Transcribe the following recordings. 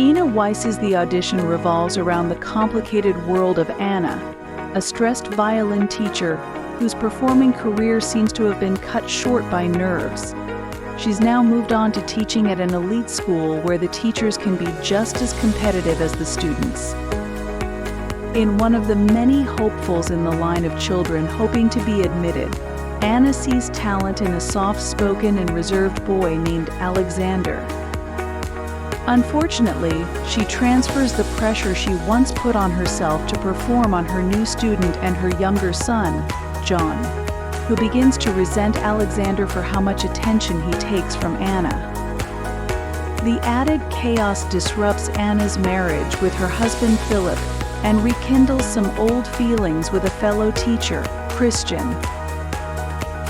Ina Weiss's The Audition revolves around the complicated world of Anna, a stressed violin teacher whose performing career seems to have been cut short by nerves. She's now moved on to teaching at an elite school where the teachers can be just as competitive as the students. In one of the many hopefuls in the line of children hoping to be admitted, Anna sees talent in a soft-spoken and reserved boy named Alexander. Unfortunately, she transfers the pressure she once put on herself to perform on her new student and her younger son, John, who begins to resent Alexander for how much attention he takes from Anna. The added chaos disrupts Anna's marriage with her husband Philip and rekindles some old feelings with a fellow teacher, Christian.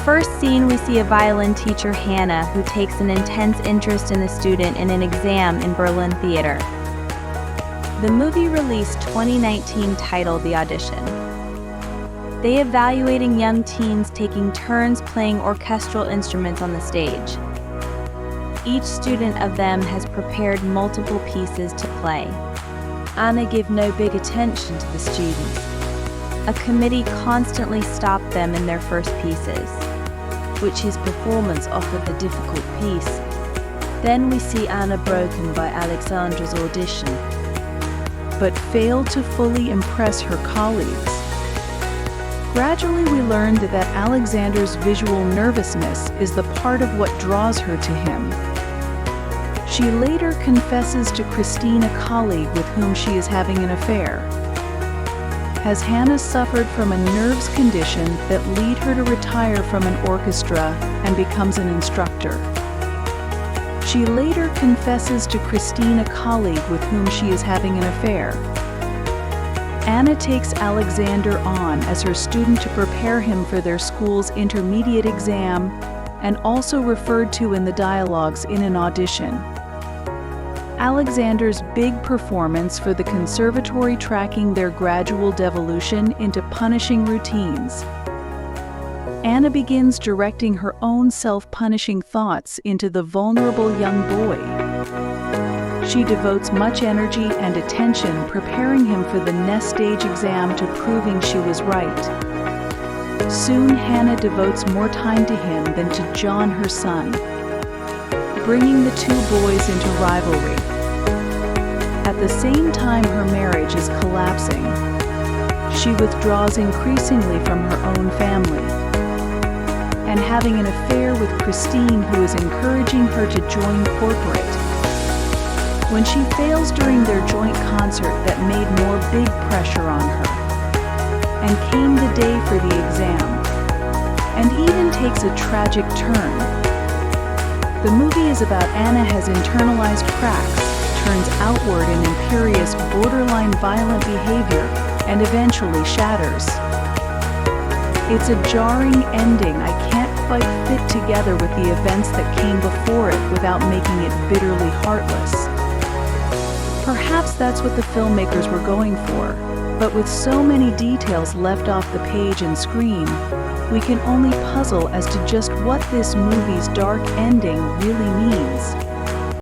First scene, we see a violin teacher, Hannah, who takes an intense interest in the student in an exam in Violin Theater. The movie released 2019 titled The Audition. They evaluating young teens taking turns playing orchestral instruments on the stage. Each student of them has prepared multiple pieces to play. Anna give no big attention to the students. A committee constantly stopped them in their first pieces, which his performance offered the difficult piece. Then we see Anna broken by Alexandra's audition, but failed to fully impress her colleagues. Gradually we learned that Alexander's visual nervousness is the part of what draws her to him. She later confesses to Christine, a colleague with whom she is having an affair. Has Hannah suffered from a nerves condition that lead her to retire from an orchestra and becomes an instructor? She later confesses to Christine, a colleague with whom she is having an affair. Anna takes Alexander on as her student to prepare him for their school's intermediate exam, and also referred to in the dialogues in an audition. Alexander's big performance for the conservatory tracking their gradual devolution into punishing routines. Anna begins directing her own self-punishing thoughts into the vulnerable young boy. She devotes much energy and attention preparing him for the next stage exam to proving she was right. Soon Hannah devotes more time to him than to John, her son, bringing the two boys into rivalry. At the same time her marriage is collapsing, she withdraws increasingly from her own family, and having an affair with Christine, who is encouraging her to join corporate. When she fails during their joint concert that made more big pressure on her, and came the day for the exam, and even takes a tragic turn. The movie is about Anna has internalized cracks, turns outward in imperious, borderline violent behavior, and eventually shatters. It's a jarring ending I can't quite fit together with the events that came before it without making it bitterly heartless. Perhaps that's what the filmmakers were going for, but with so many details left off the page and screen, we can only puzzle as to just what this movie's dark ending really means.